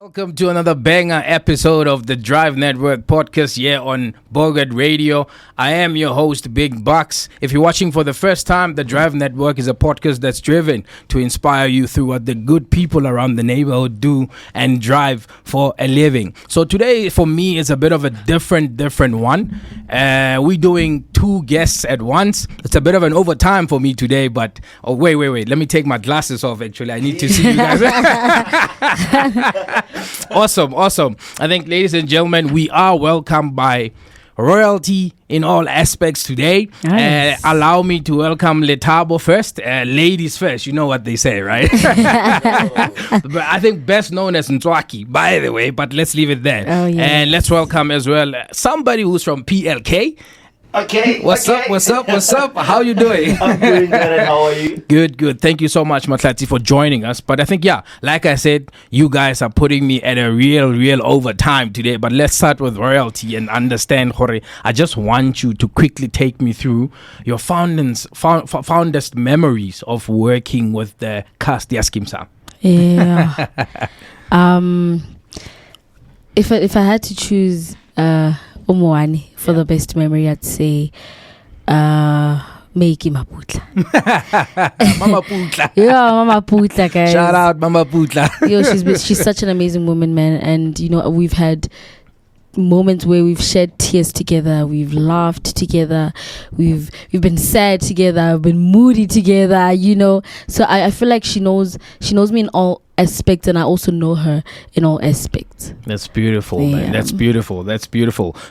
Welcome to another banger episode of the Drive Network podcast here on Bogart Radio. I am your host, Big Bucks. If you're watching for the first time, the Drive Network is a podcast that's driven to inspire you through what the good people around the neighborhood do and drive for a living. So today, for me, is a bit of a different one. We're doing two guests at once. It's a bit of an overtime for me today, but wait. Let me take my glasses off, actually. I need to see you guys. Awesome. I think, ladies and gentlemen, we are welcomed by royalty in all aspects today. Nice. Allow me to welcome Lethabo first. Ladies first, you know what they say, right? But I think best known as Ntswaki, by the way, but let's leave it there. Oh, yeah. And let's welcome as well somebody who's from PLK. Okay. What's up? How you doing? I'm doing good, and how are you? Good. Thank you so much, Mahlatsi, for joining us. But I think, like I said, you guys are putting me at a real overtime today. But let's start with royalty and understand, Jorge. I just want you to quickly take me through your fondest memories of working with the cast, Yaskimsa. Yeah. If I had to choose Umwani for the best memory, I'd say Meiki Maputla. Mama Putla. Yeah, Mama Putla, guys. Shout out Mama Putla. She's such an amazing woman, man. And we've had moments where we've shed tears together, we've laughed together, we've been sad together, we've been moody together, so I feel like she knows me in all aspects, and I also know her in all aspects. That's beautiful, man. That's beautiful.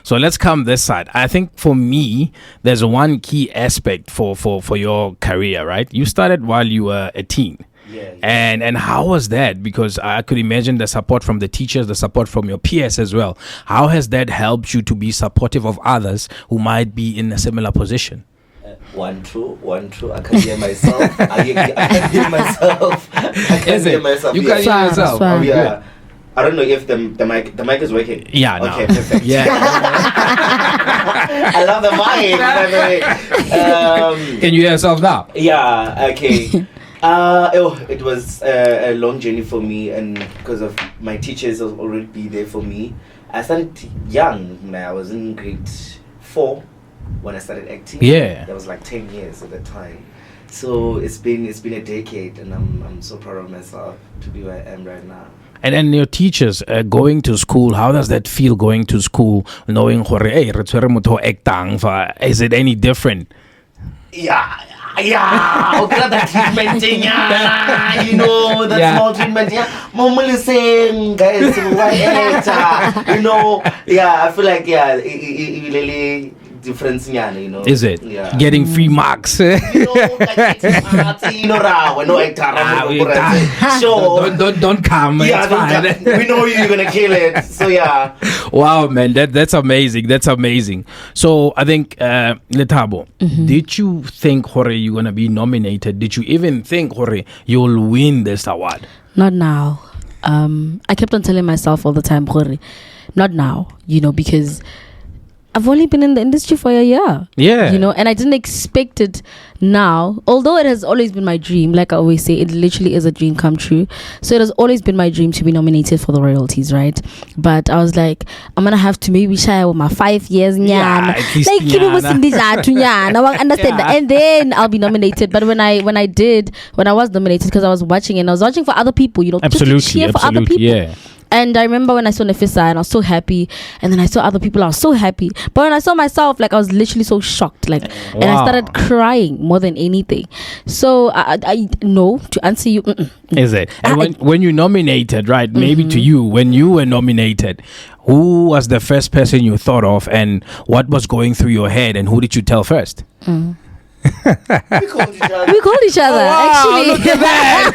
So let's come this side. I think for me, there's one key aspect for your career, right? You started while you were a teen. Yeah. And how was that? Because I could imagine the support from the teachers, the support from your peers as well. How has that helped you to be supportive of others who might be in a similar position? One, two. I can hear myself. I can hear myself. You can hear yourself. Oh, yeah. I don't know if the mic is working. Yeah. Okay, perfect. Yeah. I love the mic. By the way. Can you hear yourself now? Yeah. Okay. It was a long journey for me, and because of my teachers will already be there for me. I started young. I was in grade 4 when I started acting. Yeah, that was like 10 years at the time. So it's been a decade, and I'm so proud of myself to be where I am right now. And then your teachers going to school, how does that feel going to school, knowing is it any different? Yeah. Okay, that treatment thing, that small treatment, Mom saying, guys, I feel like, it really difference, Is it? Yeah. Getting free marks. Sure. Don't come. Yeah, we know you're gonna kill it. So yeah. Wow, man, that's amazing. So I think Lethabo, did you think, Jorge, you're gonna be nominated? Did you even think, Jorge, you'll win this award? Not now. I kept on telling myself all the time, Jorge, not now, because I've only been in the industry for a year. Yeah. And I didn't expect it now. Although it has always been my dream, like I always say, it literally is a dream come true. So it has always been my dream to be nominated for the royalties, right? But I was like, I'm gonna have to maybe share with my 5 years. Yeah, Like keep it within this I won't understand that. And then I'll be nominated. But when I was nominated, because I was watching and I was watching for other people, absolutely, to cheer for other people. Yeah. And I remember when I saw Nefisa and I was so happy, and then I saw other people, I was so happy. But when I saw myself, I was literally so shocked, and I started crying more than anything. So I know, to answer you, is it? And when you nominated, right? Maybe to you, when you were nominated, who was the first person you thought of, and what was going through your head, and who did you tell first? We called each other. Wow, actually. Look at that.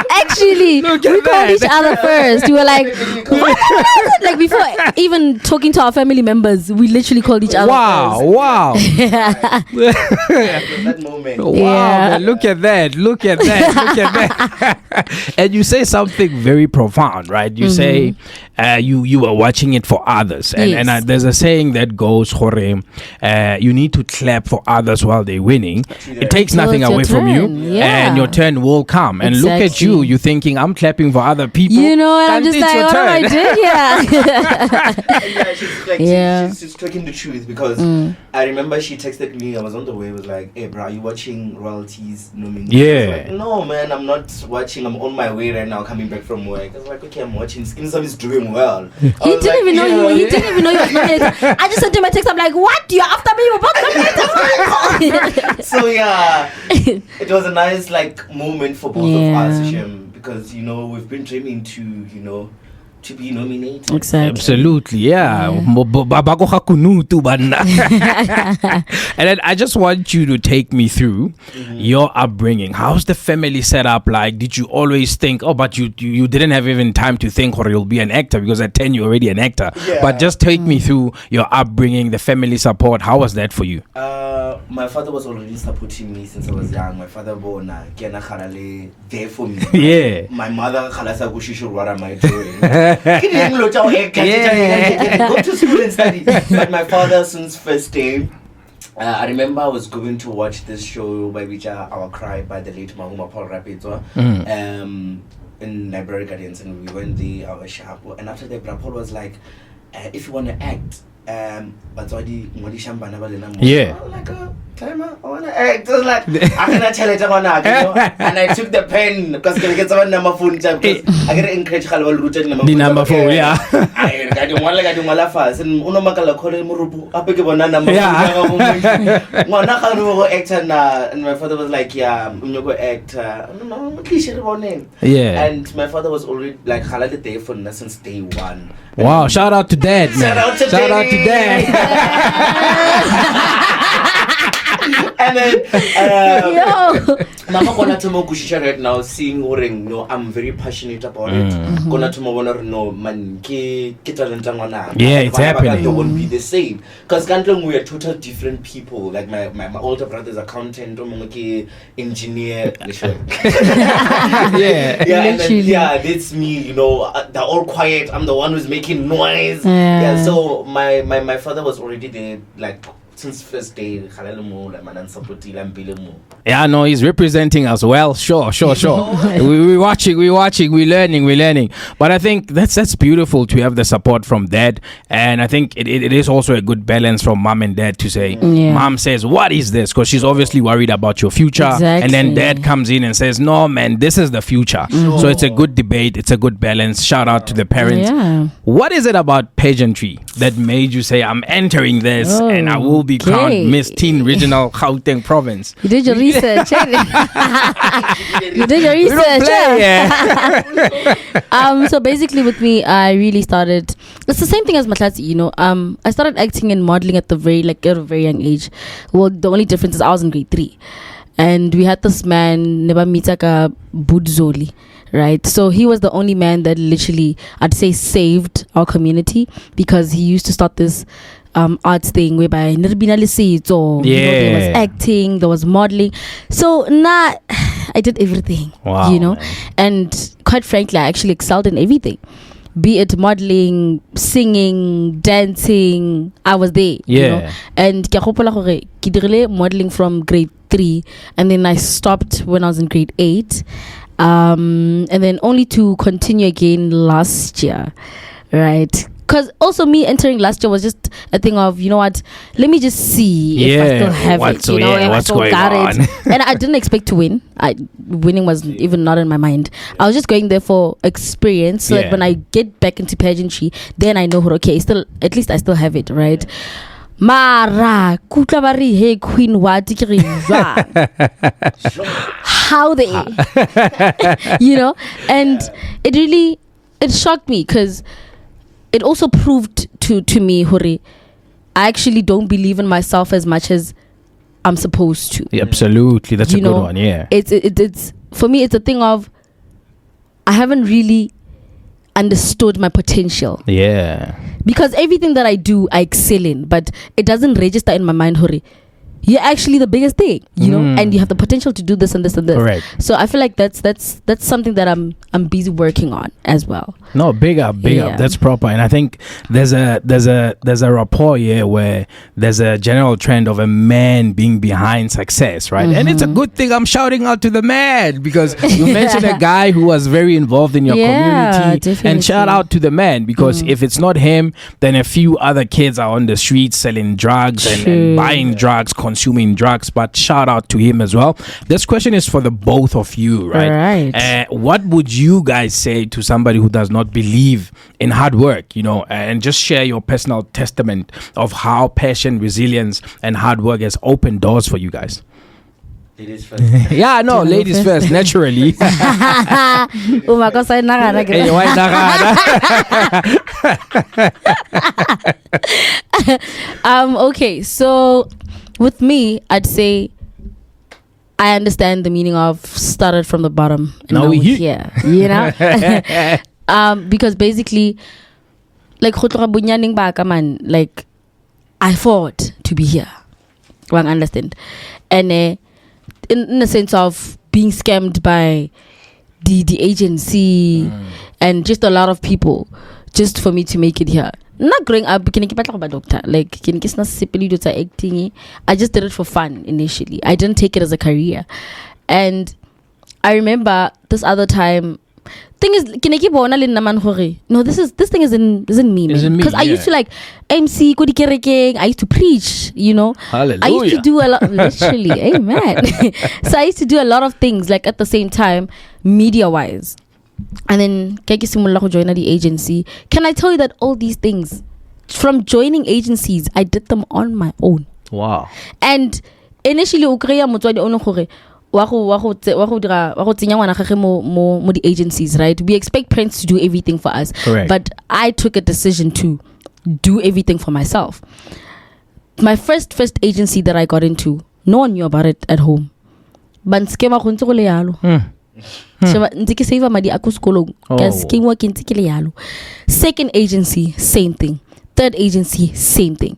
Actually, we called each other first. We were like, what? Like before even talking to our family members, we literally called each other first. Wow. That moment. Wow, Yeah. man, look at that. And you say something very profound, right? You say you were watching it for others. And, Yes. and there's a saying that goes, Jorge, you need to clap for others others while they're winning, Actually, it takes So nothing it's your away from you, turn, yeah. and your turn will come. And look at you, Exactly. you're thinking, I'm clapping for other people. You know, and I'm just It's like, your what am I turn. doing here? Yeah, she's like, Yeah. she's talking the truth because I remember she texted me. I was on the way. Was like, "Hey, bro, are you watching royalties nominee?" Yeah. I was like, no, man, I'm not watching. I'm on my way right now, coming back from work. I was like, okay, I'm watching. Skin Sub is doing well. He didn't even know he didn't even know he was nominated. I just sent him a text. I'm like, what? You're after me? You're both nominated. So yeah, it was a nice like moment for both of us, Shem, because we've been dreaming to be nominated. Exactly. Absolutely, yeah. Babako hakunutu banda. And then I just want you to take me through your upbringing. How's the family set up like? Did you always think, but you didn't have even time to think, or you'll be an actor, because at 10 you're already an actor. Yeah. But just take me through your upbringing, the family support. How was that for you? My father was already supporting me since I was young. My father bona Kiana Kharale there for me. Yeah. My mother Khalasa Gushishur, what am I doing? Go to school and study. But my father, since first day, I remember I was going to watch this show by which Our Cry by the late Mahuma Paul Rapidwa in Library Gardens, and we went there, our shop. And after that, Paul was like, if you want to act, but Yeah. like timer, I want to act. I was like, I cannot tell it, and I took the pen because I get someone number phone because I get encouraged to route The number 4, yeah. I don't want to fast and unomakala call Moropo. I pick up one number. And my father was like, yeah, I'm going to act. No, Yeah. and my father was already like halal day for since day one. Wow, shout out to dad, man. Shout out to dad. And then Yo. Mama kona tomo kushisha right now seeing oring I'm very passionate about it. Kona tomo bona no man ke talenta ngwana. Yeah, it's happening. It won't be the same because kantlong we are total different people. Like my older brother's accountant, omonke engineer. Yeah. Yeah, and then, Literally. yeah, that's me. They're all quiet. I'm the one who's making noise. Yeah. Yeah. So my father was already there, like since first day. Yeah, no, he's representing us well. Sure. We're watching, we're learning. But I think that's beautiful to have the support from dad. And I think it is also a good balance from mom and dad to say, mom says, what is this? Because she's obviously worried about your future. Exactly. And then dad comes in and says, no, man, this is the future. So it's a good debate. It's a good balance. Shout out to the parents. Yeah. What is it about pageantry that made you say, I'm entering this and I will be crowned Miss Teen Regional Gauteng Province? You did your research. You did your We don't research. play, yeah. So basically with me, I really started, it's the same thing as Mahlatsi, I started acting and modeling at a very young age. Well, the only difference is I was in grade 3. And we had this man, Neba Mitaka Budzoli, right? So he was the only man that literally, I'd say, saved our community because he used to start this arts thing whereby there was acting, there was modeling. So I did everything, Wow, man. and quite frankly, I actually excelled in everything. Be it modeling, singing, dancing, I was there. Yeah. And ke gopola gore ke dirile modeling from grade 3, and then I stopped when I was in grade 8, and then only to continue again last year, right? Because also me entering last year was just a thing of, let me just see if I still have it, if I still got it. And I didn't expect to win. Winning was even not in my mind. I was just going there for experience, so that when I get back into pageantry, then I know, okay, at least I still have it, right? Mara, kutla bari hey queen what how they, and it shocked me because it also proved to me, Hori, I actually don't believe in myself as much as I'm supposed to. Yeah, absolutely, that's a good one. Yeah, it's for me. It's a thing of I haven't really understood my potential. Yeah, because everything that I do, I excel in, but it doesn't register in my mind, Hori. You're actually the biggest thing, and you have the potential to do this and this and this. Correct. So I feel like that's something that I'm busy working on as well. No, big up. That's proper. And I think there's a rapport here where there's a general trend of a man being behind success, right? And it's a good thing. I'm shouting out to the man because you mentioned a guy who was very involved in your community. Definitely. And shout out to the man because if it's not him, then a few other kids are on the streets selling drugs and buying drugs, consuming drugs. But shout out to him as well. This question is for the both of you, right? What would you guys say to somebody who does not believe in hard work, and just share your personal testament of how passion, resilience, and hard work has opened doors for you guys? Ladies first. Yeah, no, ladies first, naturally. Okay, so with me, I'd say I understand the meaning of started from the bottom and now we're here, because basically, like I fought to be here. Well, I understand. And in the sense of being scammed by the agency and just a lot of people just for me to make it here. Not growing up, doctor. Like, acting. I just did it for fun initially. I didn't take it as a career. And I remember this other time. Thing is, no, this thing isn't me, man. Because I used to like MC, I used to preach, Hallelujah. I used to do a lot, literally, amen. So I used to do a lot of things, like at the same time, media-wise. And then join the agency. Can I tell you that all these things, from joining agencies, I did them on my own. Wow. And initially, the agencies, right? We expect parents to do everything for us. Correct. But I took a decision to do everything for myself. My first agency that I got into, no one knew about it at home. Second agency, same thing. Third agency, same thing.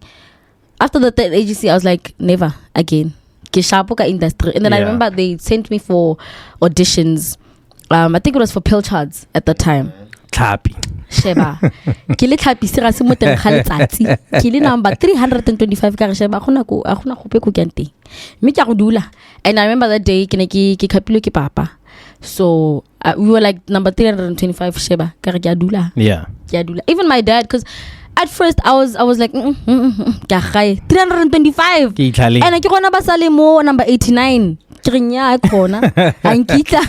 After the third agency, I was like, never again. Industry. And then I remember they sent me for auditions. I think it was for Pilchards at the time. Happy. Sheba. Kile happy sira se moteng ga letsatsi. Kile number 325 ka sheba gona go gope go kente. Me tla go dula. And I remember that day ke khapilwe ke papa. So we were like number 325 sheba ka re ke a dula. Yeah. Ke a dula. Even my dad, because at first I was like 325 and I kona basale mo number 89 krinya kona ankita,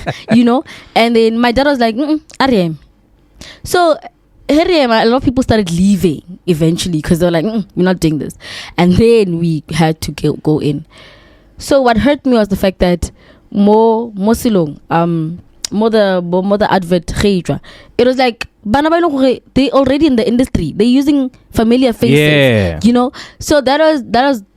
and then my dad was like Ariam. So here a lot of people started leaving eventually because they were like we're not doing this, and then we had to go in. So what hurt me was the fact that more silong more the advert, it was like they already in the industry, they're using familiar faces, so that was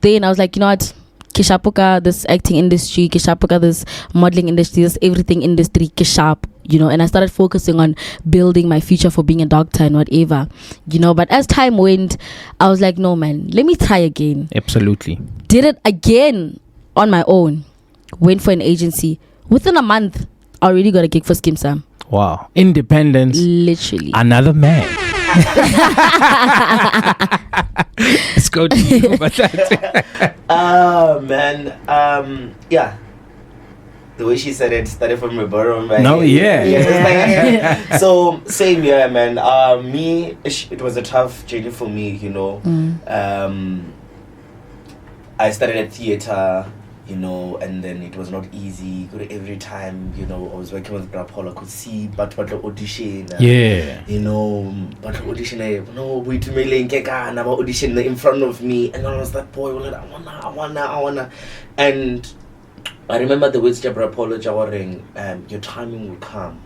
then I was like, what, Kishapuka, this acting industry, Kishapuka, this modeling industry, this everything industry, Kishap, and I started focusing on building my future for being a doctor and whatever, but as time went, I was like, no man, let me try again. Absolutely. Did it again on my own, went for an agency. Within a month, I already got a gig for Skim Sam. Wow. Independence. Literally. Another man. Let's go to you about that. Man. Yeah. The way she said it started from the bottom. No, yeah. So, same year, man. Me, it was a tough journey for me, I started at theater, and then it was not easy. Every time, I was working with Brapol, I could see but audition. Yeah. But audition, no, wait to me, never audition in front of me. And I was that boy, I wanna. And I remember the words Jabra Polo Jawaring, your timing will come.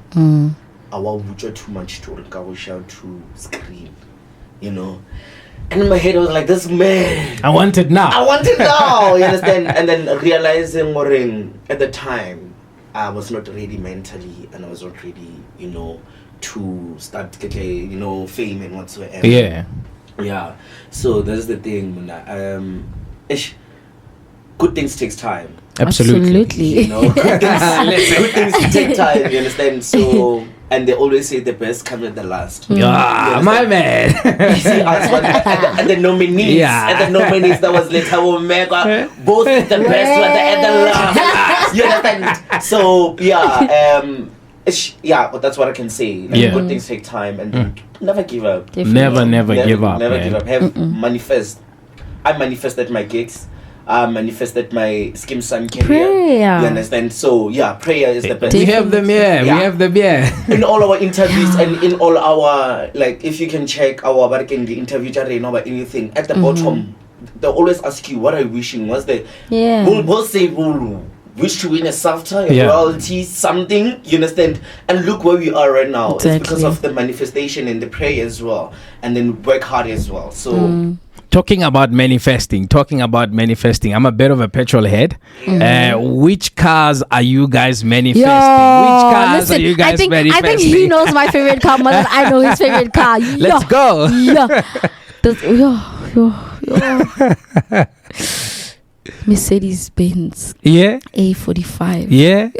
I won't too much to shout to scream, And in my head, I was like, this man. I want it now. You understand? And then realizing, at the time, I was not ready mentally, and I was not ready, to start getting, fame and whatsoever. Yeah. Yeah. So that's the thing. Good things takes time. Absolutely. Good things take time. You understand? So and they always say the best come at the last. Yeah, my man. See us and the nominees. Yeah. And the nominees, that was Lethabo, Mekoa, both the best were at the last. You understand? So yeah, but that's what I can say. Like, good things take time, and never give up. Never give up. Never give up. Have manifest. I manifested my gigs. I manifested my Skim Sun career. Prayer. You understand? So yeah, prayer is the best. We have them here. We have them here. In all our interviews and in all our, like, if you can check our the interview about anything at the bottom, they always ask you, what are you wishing? What's the we'll say we'll wish to win a SAFTA, a royalty, something, you understand? And look where we are right now. Exactly. It's because of the manifestation and the prayer as well, and then work hard as well. So Talking about manifesting, I'm a bit of a petrol head. Which cars are you guys manifesting? Which cars are you guys manifesting? I think he knows my favorite car more than I know his favorite car. Let's go. Mercedes-Benz. Yeah. A45. Yeah.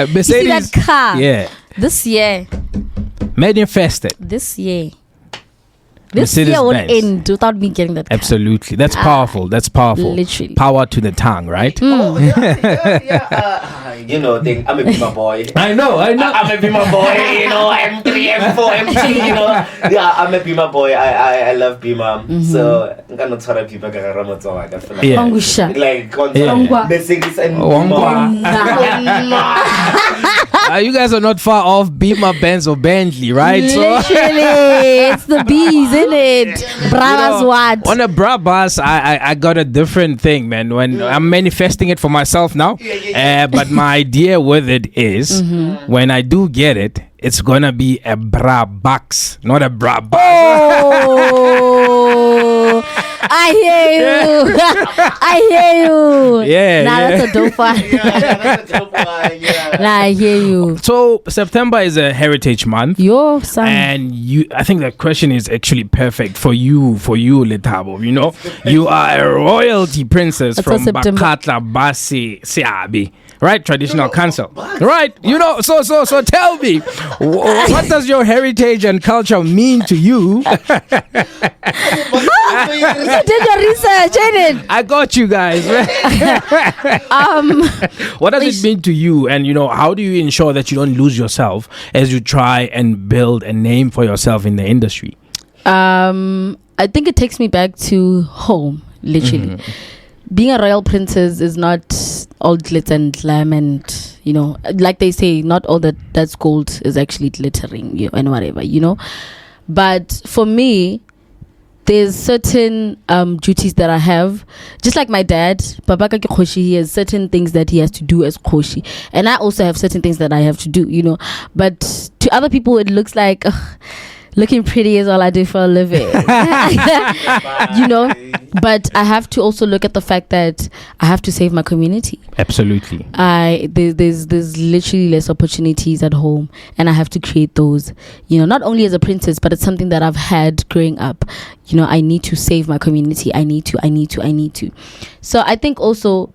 You see that car? Yeah. This year. Manifested. This year won't end without me getting that car. Absolutely. That's powerful. Literally. Power to the tongue, right? You know, I'm a Bima boy. I know. I'm a Bima boy. You know, M3, M4, M2. You know, yeah, I'm a Bima boy. I love Bima. So I'm gonna try to Bima like Mercedes and you guys are not far off Beamer, Benz, or Bentley, right? Literally, it's the bees, isn't it? Bravas what? On a bra bus, I got a different thing, man. When I'm manifesting it for myself now, but my idea with it is when I do get it, it's gonna be a bra box, not a bra bus. Oh, I hear you. Yeah. That's a dope one. that's a dope one. Yeah. I hear you. So September is a Heritage Month. Your son. And I think that question is actually perfect for you, Lethabo. You know, you are a royalty princess from Bakatla Basi Siabi. Right, traditional council. Right, you know. So tell me, what does your heritage and culture mean to you? You did your research, ain't it? I got you guys. What does it mean to you, and how do you ensure that you don't lose yourself as you try and build a name for yourself in the industry? I think it takes me back to home, literally. Being a royal princess is not all glitz and glam, and like they say, not all that's gold is actually glittering, and whatever, But for me, there's certain duties that I have, just like my dad. Babaka Khoshi, he has certain things that he has to do as Khoshi, and I also have certain things that I have to do, But to other people, it looks like looking pretty is all I do for a living. But I have to also look at the fact that I have to save my community. Absolutely. There's literally less opportunities at home, and I have to create those. Not only as a princess, but it's something that I've had growing up. I need to save my community. I need to. So I think also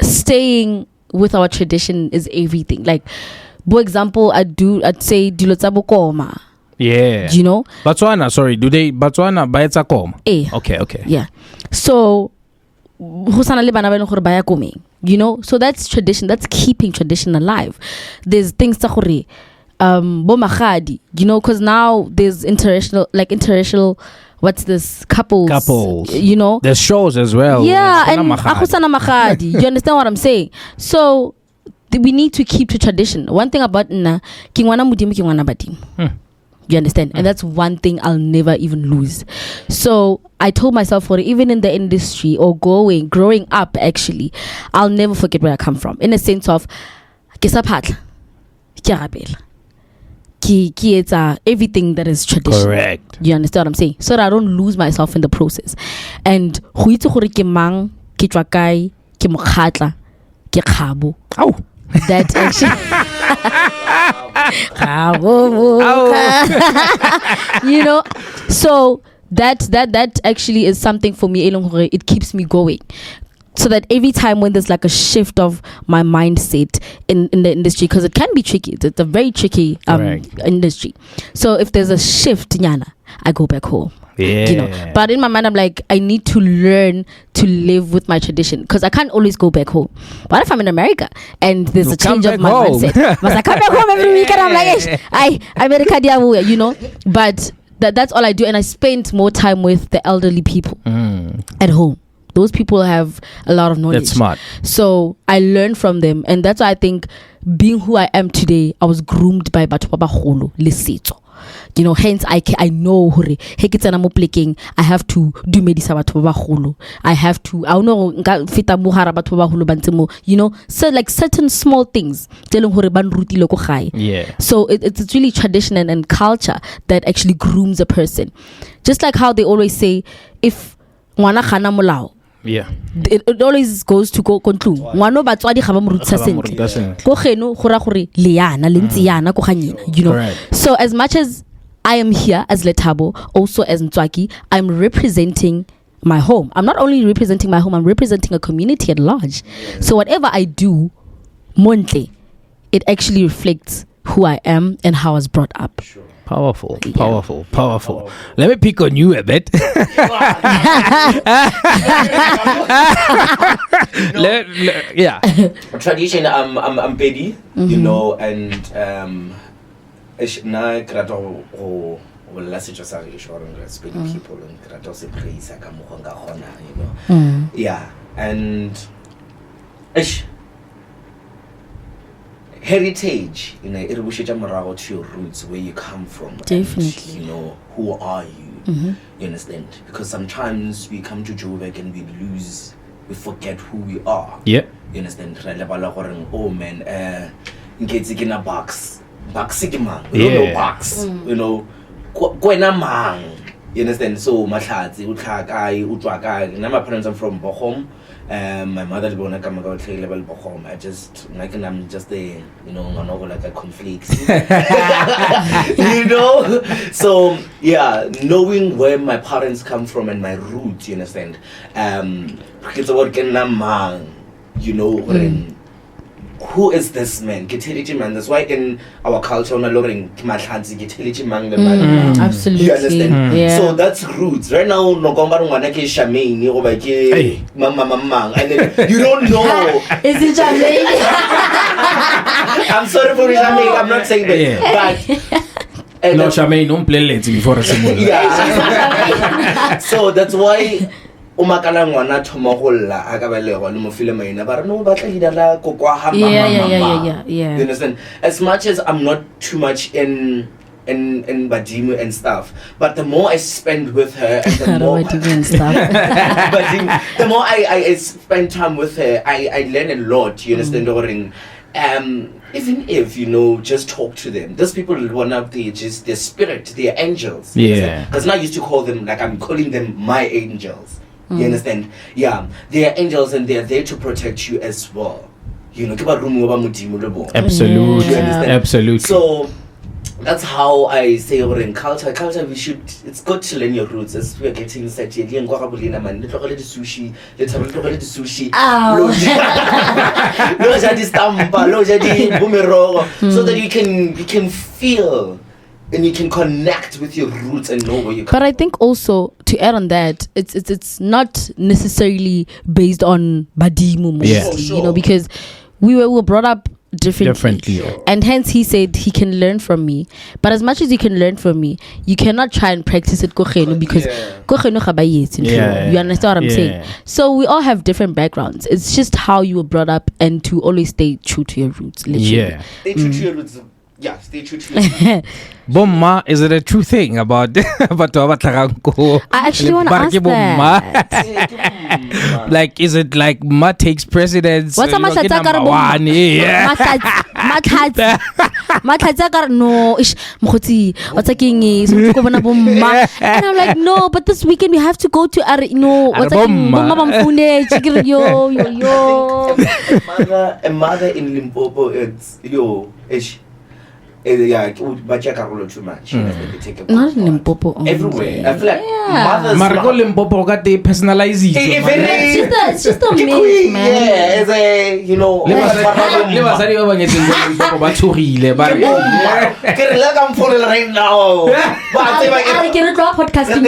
staying with our tradition is everything. Like, for example, I'd say Lethabo koma. Yeah. Botswana, sorry. Do they Botswana baetsa koma? Okay. Yeah. So hosana le bana ba gore baya komeng. So that's tradition. That's keeping tradition alive. There's things tsa gore bo magadi, because now there's interracial what's this couples, there's shows as well. Yeah, and hosana magadi. You understand what I'm saying? So we need to keep to tradition. One thing about kingwana mudimu kingwana badim. You understand? And that's one thing I'll never even lose. So I told myself, for even in the industry or growing up, actually, I'll never forget where I come from. In a sense of everything that is traditional. Correct. You understand what I'm saying? So that I don't lose myself in the process. And that actually so that actually is something for me. It keeps me going. so that every time when there's like a shift of my mindset in the industry, because it can be tricky, it's a very tricky industry. So if there's a shift, nyana, I go back home. Yeah. You know, but in my mind I'm like, I need to learn to live with my tradition, because I can't always go back home. What if I'm in America and there's a change of my mindset? But I come back home every weekend. I'm like, I made a kadia, you know. But that's all I do, and I spend more time with the elderly people at home. Those people have a lot of knowledge. That's smart. So I learn from them, and that's why I think being who I am today, I was groomed by batho ba bagolo le setso. You know, hence I know hore he ke tsena mo plekeng, I have to dumedisa batho ba bagolo. I don't know nka feta mo hara batho ba bagolo ba ntse mo, you know, so like certain small things telling hore ban rutile ko gae. Yeah. So it's really tradition and culture that actually grooms a person. Just like how they always say, if ngwana khana molao, yeah, it always goes to go kontlu ngwana batswadi ga ba mo rutisa sentle go geno go ra gore le yana le ntse yana go ganyena, you know. Correct. So as much as I am here as Lethabo, also as Ntswaki, I'm representing my home. I'm not only representing my home, I'm representing a community at large. So whatever I do, monthly, it actually reflects who I am and how I was brought up. Sure. Powerful. Let me pick on you a bit. Yeah. Tradition, I'm Betty, you know, and na krato go la setso sa go respect people and krato se praise ka mo nga gona, you know. Yeah, and heritage, you know, it will show morago to your roots, where you come from. Definitely. And, you know, who are you? You understand? Because sometimes we come to Joburg and we forget who we are. Yeah. You understand? Oh man, ngetse na box sigimang. We don't know box. You know, kwena mang. You understand? So Mahlatsi, utlhakai, utwakai. Now my parents are from Bochum. My mother born at Kamagotri level Bochum. I'm just there, you know, like a conflict. You know? So yeah, knowing where my parents come from and my roots, you understand? It's about man, you know, who is this man? Get man. That's why in our culture, Mahlatsi, man. Absolutely. You understand? Yeah. So that's roots. Right now, no gomba ngwana ke Shamaine o ba ke mama, and then you don't know. Is it Jamaican? I'm sorry for Shamaine. I'm not saying that, but No, Shamaine, don't play late before a single. yeah. So that's why umakala ngwana thoma go lla a ka belego le mo file maina ba re no batla hidala kokwa ha mama. Yeah. You understand? As much as I'm not too much in Badimu and stuff, but the more I spend with her and the more the more I spend time with her, I learn a lot, you understand? Even if, you know, just talk to them. Those people one up there, just their spirit, their angels. Yeah. Because now I used to call them, like I'm calling them my angels. You understand? Yeah. They are angels and they are there to protect you as well. You know, absolutely. Yeah. Absolutely. So that's how I say in culture, it's good to learn your roots. As we are getting set here, the sushi, so that you can feel and you can connect with your roots and know where you come. But I think also to add on that, it's not necessarily based on Badimu mostly, you know, because we were brought up differently. And hence he said he can learn from me, but as much as you can learn from me, you cannot try and practice it because you understand what I'm saying? So we all have different backgrounds. It's just how you were brought up and to always stay true to your roots, literally. Stay true to your roots. Yeah, stay true to your Bomma, is it a true thing about I actually want to ask that. Like, is it like Ma takes precedence? What's a number one? Yeah. No, what's a king is? And I'm like, no, but this weekend we have to go to what's a a mother in Limpopo, it's but too much. They take a Not in Limpopo only. everywhere. I feel like Yeah. mothers. Marco Limpopo got the personalized. It's just a myth, man. Yeah, it's a Le basadi ba bangetseng go Limpopo ba tshogile ba re Get like I'm falling right now. But I think I get a draw podcasting.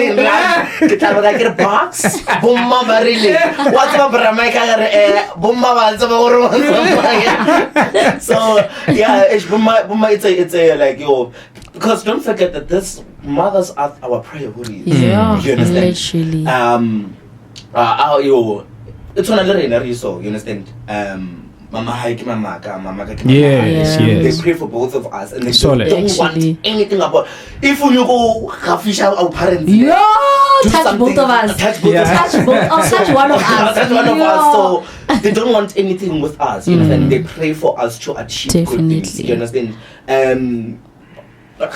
I get a box. Bomma barili. What's my Bramaka? Bomma So yeah, it's Bomma. It's a like yo. Because don't forget that this mothers are our priorities. Yeah, you understand? literally. It's on a little so you understand? Mama haiki mama Yes, Yeah. yes. They pray for both of us and they Solid. don't want Actually. anything about. If you go Hafisha our parents, Yo, do touch something- both of us. touch both Yeah. of us. Touch both. Oh, touch one of us. That's one of Yo. us. So they don't want anything with us. You understand? They pray for us to achieve good things. Definitely. You understand? Another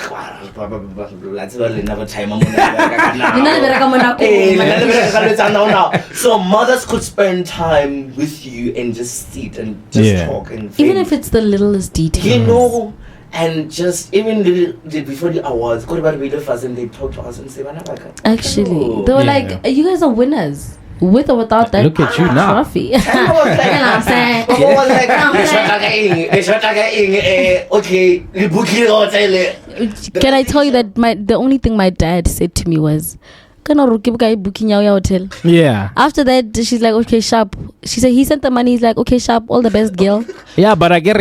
time. So mothers could spend time with you and just sit and just talk and think. Even if it's the littlest detail. You know, and just even before the awards, go about really fast and they talk to us and say, Actually, they were Yeah. like, "You guys are winners, with or without that." Look at you now. Trophy. You know I was what I'm saying? okay, Can I tell you that the only thing my dad said to me was, booking your hotel. Yeah. After that, she's like, okay, sharp. She said he sent the money. He's like, okay, sharp. All the best, girl. Yeah, but I get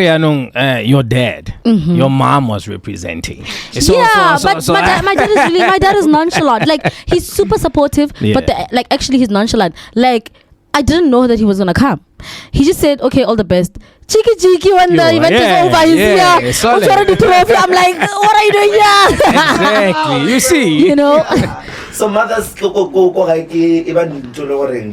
your dad, your mom was representing. So My dad is really, my dad is nonchalant. Like, he's super supportive, but actually he's nonchalant. Like, I didn't know that he was gonna come. He just said, okay, all the best. Cheeky when the event is over, he's here. Solid. The trophy. I'm like, what are you doing here? Exactly. You see. You know. So mothers go even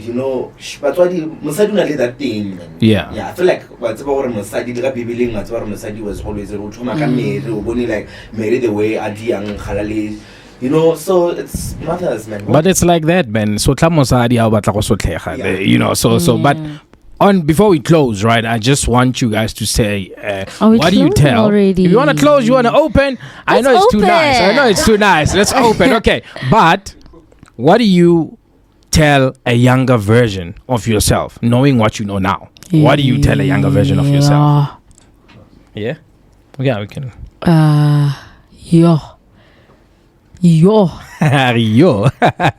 you know, but what Musadi na that thing. Yeah. Yeah, I feel like what's about Musadi the Bibiling, that's what Musadi was always a like marry the way Adi and Halali. You know, so it's mothers, man. But it's like that, man. So tlamosadi ha o batla go sotlega. You know, so but before we close, right? I just want you guys to say, what do you tell? Already? If you want to close, you want to open. I know it's too nice. I know it's too nice. Let's open. Okay, but what do you tell a younger version of yourself, knowing what you know now? What do you tell a younger version of yourself? Yeah, we can. Yo. Yo.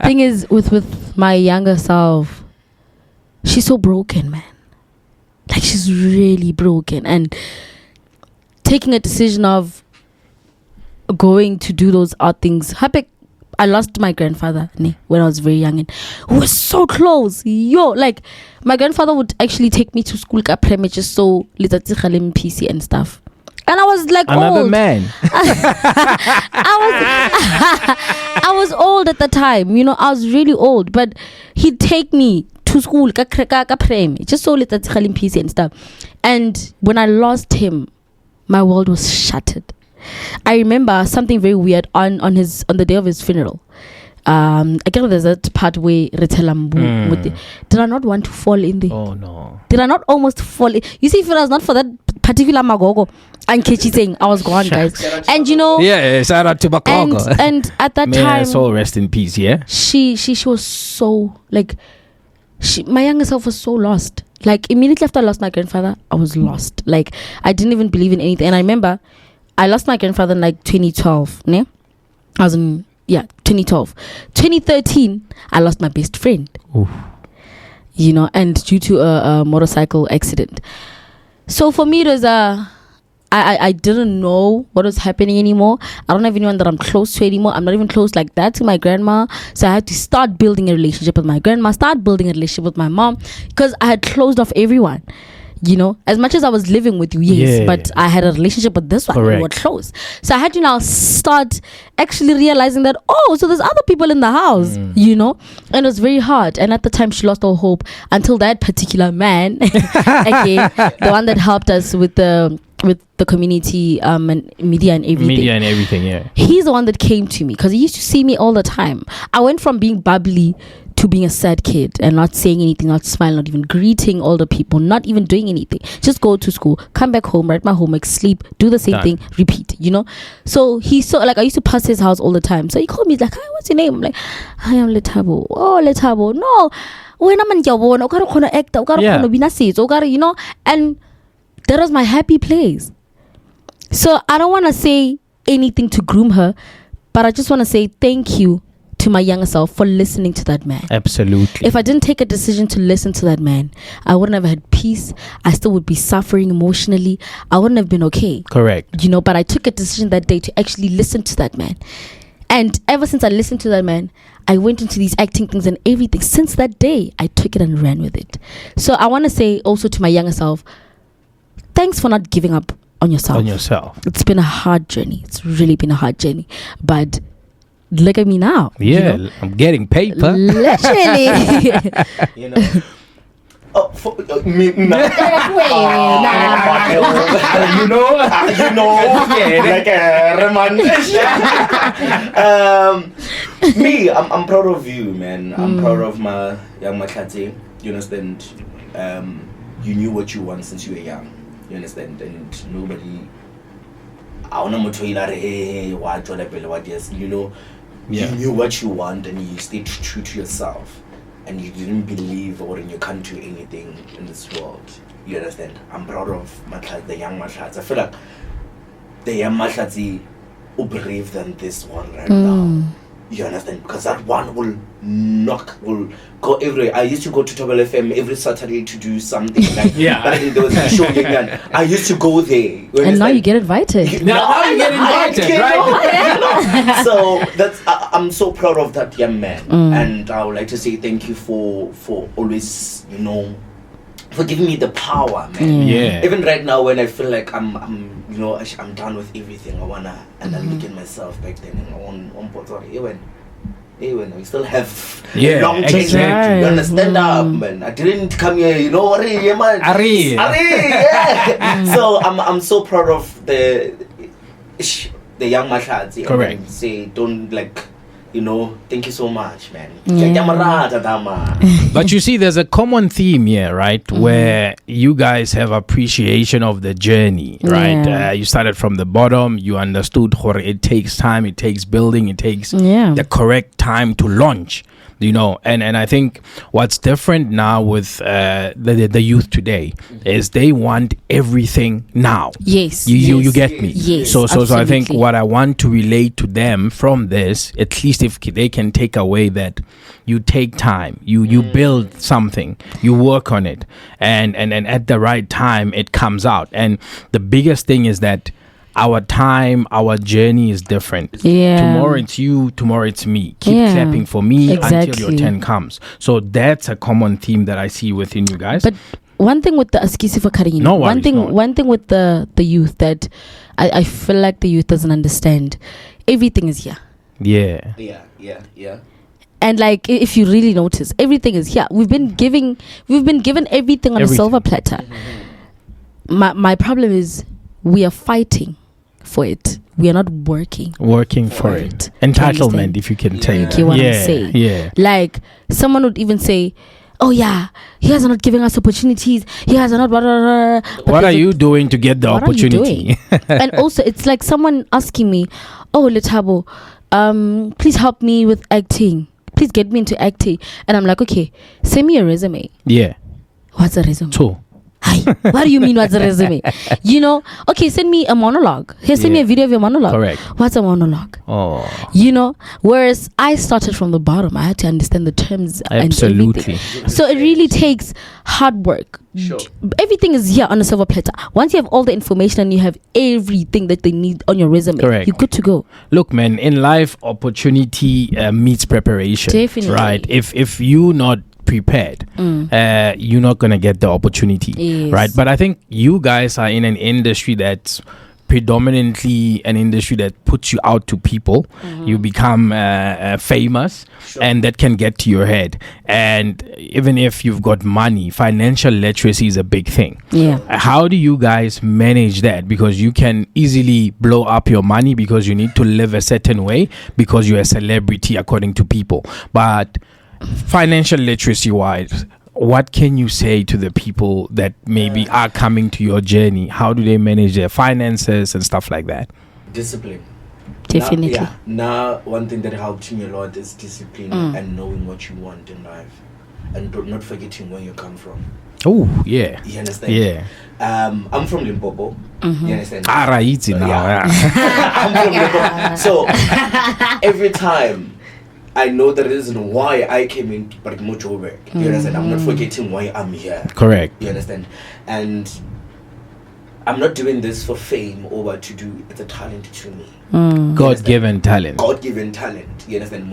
Thing is, with my younger self, she's so broken, man. Like, she's really broken, and taking a decision of going to do those odd things. I lost my grandfather when I was very young, and we were so close. Yo, like, my grandfather would actually take me to school just so PC and stuff. And I was like another old. Man. I was old at the time. You know, I was really old. But he'd take me to school, just so PC and stuff. And when I lost him, my world was shattered. I remember something very weird on the day of his funeral. I guess there's that part where did I not want to fall in there? Oh no. Did I not almost fall in? You see, if it was not for that particular Magogo and Kechi saying, I was gone, guys. And you know, shout out to Magogo. And at that May time, her soul rest in peace. Yeah, she was so like, my younger self was so lost. Like, immediately after I lost my grandfather, I was lost. Like, I didn't even believe in anything. And I remember I lost my grandfather in like 2012. I was in 2012. 2013, I lost my best friend. Oof. You know, and due to a motorcycle accident. So for me, it was I didn't know what was happening anymore. I don't have anyone that I'm close to anymore. I'm not even close like that to my grandma. So I had to start building a relationship with my grandma, start building a relationship with my mom, because I had closed off everyone. You know, as much as I was living with you, yes, but I had a relationship with this one. Correct. We were close. So I had to now start actually realizing that, so there's other people in the house, you know? And it was very hard. And at the time, she lost all hope until that particular man, again, the one that helped us with the community and media and everything. Yeah. He's the one that came to me because he used to see me all the time. I went from being bubbly to to being a sad kid and not saying anything, not smiling, not even greeting older people, not even doing anything. Just go to school, come back home, write my homework, sleep, do the same thing, repeat, you know. So he's so like, I used to pass his house all the time. So he called me, he's like, hi, what's your name? I'm like, hi, I'm Lethabo. Oh, Lethabo. No. You know, and that was my happy place. So I don't want to say anything to groom her, but I just want to say thank you to my younger self for listening to that man. Absolutely. If I didn't take a decision to listen to that man, I wouldn't have had peace. I still would be suffering emotionally. I wouldn't have been okay. Correct. You know, but I took a decision that day to actually listen to that man. And ever since I listened to that man, I went into these acting things and everything. Since that day, I took it and ran with it. So I want to say also to my younger self, thanks for not giving up on yourself. It's been a hard journey. It's really been a hard journey. But look at me now. Yeah, you know? I'm getting paper. Literally. You know. Oh, me, nah. You know, like me, I'm proud of you, man. I'm proud of my young Mahlatsi. You understand? You knew what you want since you were young. You understand? And nobody. You know, you knew what you want and you stayed true to yourself. And you didn't believe or you can't do anything in this world. You understand? I'm proud of the young Mahlatsi. I feel like the young Mahlatsi are brave than this one right now. You understand? Because that one will go everywhere. I used to go to Tobel FM every Saturday to do something. Like, back then there was a show again. I used to go there. And now you get invited. Now you get invited, right? So that's I'm so proud of that young man. And I would like to say thank you for always, you know, for giving me the power, man. Yeah. Even right now when I feel like I'm you know, I'm done with everything, I wanna and I look at myself back then and on even I still have long journey. Exactly. You understand that, man? I didn't come here, you know, man. Yeah. So I'm so proud of the young Mahlatsi. Correct. And say don't like, you know, thank you so much, man. But you see, there's a common theme here, right? Where you guys have appreciation of the journey, right? You started from the bottom. You understood it takes time. It takes building. It takes the correct time to launch. You know, and I think what's different now with the youth today is they want everything now. Yes. You get me? Yes. So I think what I want to relate to them from this, at least if they can take away that you take time, you build something, you work on it, and at the right time it comes out. And the biggest thing is that our time, our journey is different. Yeah. Tomorrow it's you, tomorrow it's me. Keep clapping for me until your turn comes. So that's a common theme that I see within you guys. But one thing with the Askisi for Karina, one thing with the youth that I feel like the youth doesn't understand, everything is here. Yeah. And like, if you really notice, everything is here. We've been given everything on a silver platter. My problem is we are fighting for it. We are not working for it. Entitlement, if you can take. You want to say? Yeah. Like someone would even say, "Oh yeah, you guys are not giving us opportunities. You guys are not." Blah, blah, blah. What are you doing to get the opportunity? And also, it's like someone asking me, "Oh, Lethabo, please help me with acting. Please get me into acting." And I'm like, "Okay, send me a resume." Yeah. What's a resume? Two. Hi. What do you mean what's a resume? You know, okay, send me a monologue. Here, send me a video of your monologue. Correct. What's a monologue? Oh. You know, whereas I started from the bottom. I had to understand the terms Absolutely. and everything. So it really takes hard work. Sure. Everything is here on a silver platter. Once you have all the information and you have everything that they need on your resume, correct, you're good to go. Look, man, in life, opportunity meets preparation. Definitely. Right? If you're not prepared, you're not gonna get the opportunity, right? But I think you guys are in an industry that's predominantly an industry that puts you out to people. You become famous, and that can get to your head. And even if you've got money, financial literacy is a big thing. How do you guys manage that? Because you can easily blow up your money because you need to live a certain way because you're a celebrity according to people. But financial literacy wise, what can you say to the people that maybe are coming to your journey? How do they manage their finances and stuff like that? Discipline. Definitely. Now, one thing that helped me a lot is discipline and knowing what you want in life, and not forgetting where you come from. Oh, yeah. You understand? Yeah. I'm from Limpopo. Mm-hmm. You understand? Right now. I'm from Limpopo. So every time I know the reason why I came into Joburg. You understand? I'm not forgetting why I'm here. Correct. You understand? And I'm not doing this for fame or what to do. It's a talent to me. God-given talent. God-given talent. You understand?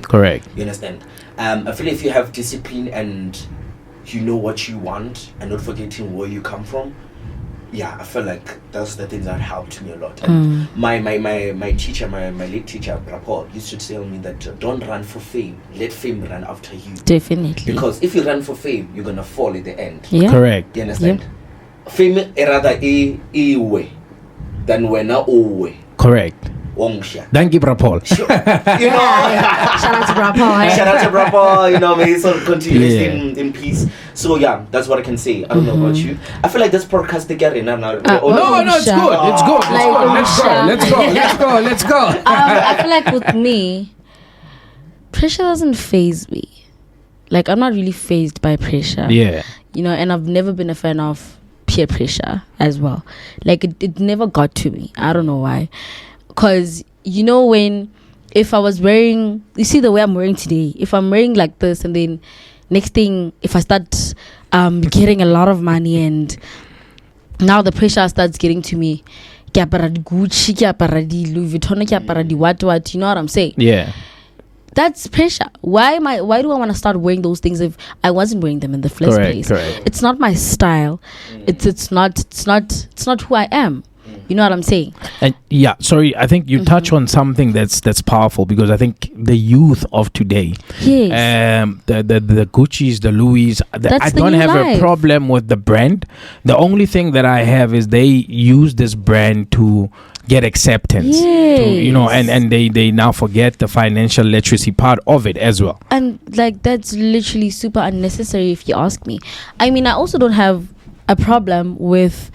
Correct. You understand? I feel if you have discipline and you know what you want and not forgetting where you come from, I feel like that's the things that helped me a lot. And my teacher, my late teacher, Moropo, used to tell me that don't run for fame, let fame run after you. Definitely. Because if you run for fame, you're gonna fall at the end. Yeah. Correct. You understand? Fame rather a way than when a way. Correct. Thank you, Paul. Sure. You know, Shout out to Moropo. shout out to Moropo. You know, may he sort of continue in peace. So that's what I can say. I don't know about you. I feel like this podcast together now. No, it's good. It's good. Let's go. I feel like with me, pressure doesn't faze me. Like, I'm not really fazed by pressure. Yeah. You know, and I've never been a fan of peer pressure as well. Like, it never got to me. I don't know why. Because, you know, if I was wearing, you see the way I'm wearing today, if I'm wearing like this and then next thing, if I start getting a lot of money and now the pressure starts getting to me, Gucci, Louis Vuitton, what, you know what I'm saying? Yeah. That's pressure. Why do I want to start wearing those things if I wasn't wearing them in the first place? Correct. It's not my style. It's not who I am. You know what I'm saying? And I think you touch on something that's powerful, because I think the youth of today, the Gucci's, the Louis, I don't have a problem with the brand. The only thing that I have is they use this brand to get acceptance, and they now forget the financial literacy part of it as well. And like, that's literally super unnecessary if you ask me. I mean, I also don't have a problem with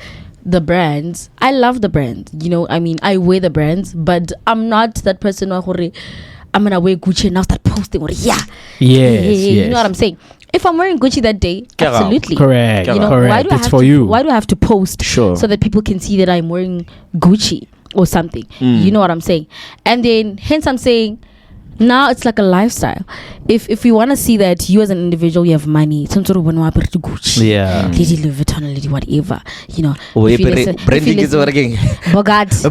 the brands. I love the brands, you know. I mean, I wear the brands, but I'm not that person who I'm gonna wear Gucci and now start posting. You know what I'm saying? If I'm wearing Gucci that day, absolutely correct. You know, correct. Why do I have to post so that people can see that I'm wearing Gucci or something? You know what I'm saying? And then hence I'm saying, now it's like a lifestyle. If we want to see that you as an individual, you have money, some sort of Gucci, Lady Louis Vuitton, Lady whatever, you know. Branding is working. Guys,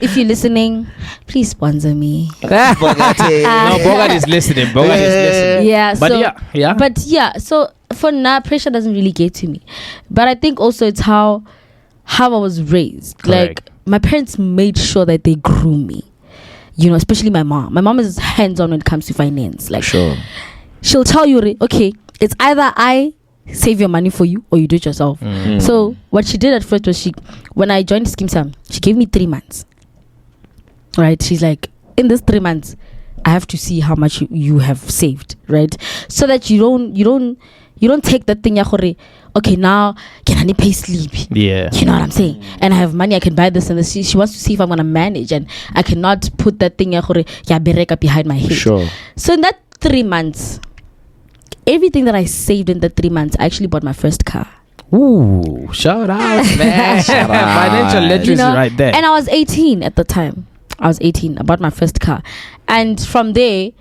if you're listening, please sponsor me. No, Bogart is listening. Yeah. But so for now, pressure doesn't really get to me. But I think also it's how I was raised. Correct. Like, my parents made sure that they grew me. You know, especially my mom. My mom is hands-on when it comes to finance. Like, she'll tell you, okay, it's either I save your money for you or you do it yourself. So what she did at first was when I joined Scheme Sam, she gave me 3 months. Right? She's like, in this 3 months, I have to see how much you have saved, right? So that you don't take that thing, okay, now can I pay sleep? Yeah. You know what I'm saying? And I have money, I can buy this and this. She wants to see if I'm gonna manage, and I cannot put that thing behind my head. Sure. So in that 3 months, everything that I saved in the 3 months, I actually bought my first car. Ooh, shout out, man. Financial literacy right there. And I was 18 at the time. I bought my first car. And from there,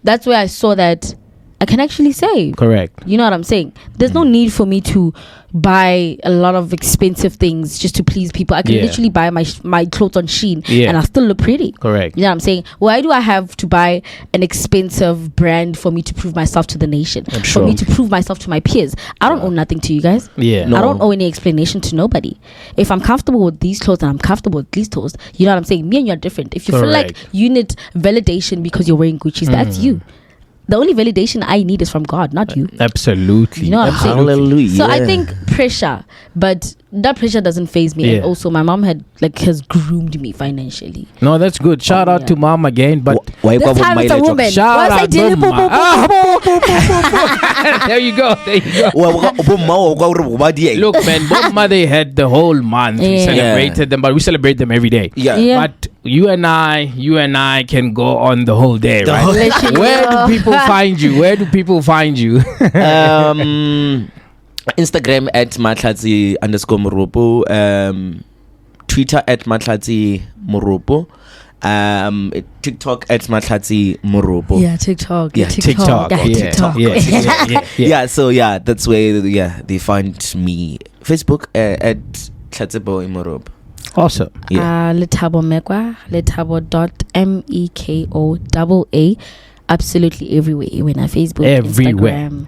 that's where I saw that I can actually save. Correct. You know what I'm saying? There's no need for me to buy a lot of expensive things just to please people. I can literally buy my clothes on Shein and I still look pretty. Correct. You know what I'm saying? Why do I have to buy an expensive brand for me to prove myself to the nation? For me to prove myself to my peers? I don't owe nothing to you guys. Yeah. I don't owe any explanation to nobody. If I'm comfortable with these clothes and I'm comfortable with these clothes, you know what I'm saying? Me and you are different. If you feel like you need validation because you're wearing Gucci's, that's you. The only validation I need is from God, not you. Absolutely. You know what I'm saying? Hallelujah. So I think pressure, but that pressure doesn't phase me. Yeah. And also, my mom has groomed me finationally. No, that's good. Shout out to mom again. But Why This time it's a woman. Shout Once I out, did it, Mama. There you go. Look, man, Bomma, they had the whole month. We Yeah. celebrated them, but we celebrate them every day. Yeah. But you and I can go on the whole day, The right? whole- Let you Where know. do people find you? Where do people find you? Instagram at Mahlatsi _Moropo. Twitter at Mahlatsi Moropo. TikTok at Mahlatsi Moropo. Yeah, TikTok. Yeah, TikTok. Yeah, TikTok. Yeah. So that's where they find me. Facebook at Lethabo Moropo. Awesome. Yeah. Lethabo Mekoa. Lethabo.mekoa. Absolutely everywhere. When I Facebook, Everywhere. Instagram,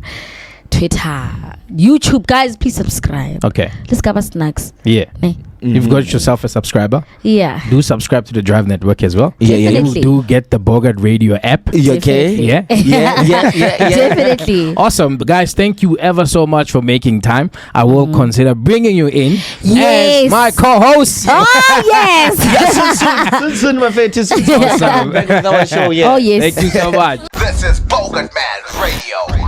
Twitter, YouTube. Guys, please subscribe. Okay. Let's cover snacks. Yeah. Nee. You've got yourself a subscriber. Yeah. Do subscribe to the Drive Network as well. Yeah. Definitely. Do get the Bogart Radio app. You okay? Definitely. Yeah. Definitely. Awesome. Guys, thank you ever so much for making time. I will consider bringing you in Yes. as my co-host. Oh, yes. Soon, my face. Awesome. Back with our show, yeah. Oh, yes. Thank you so much. This is Bogart Man Radio.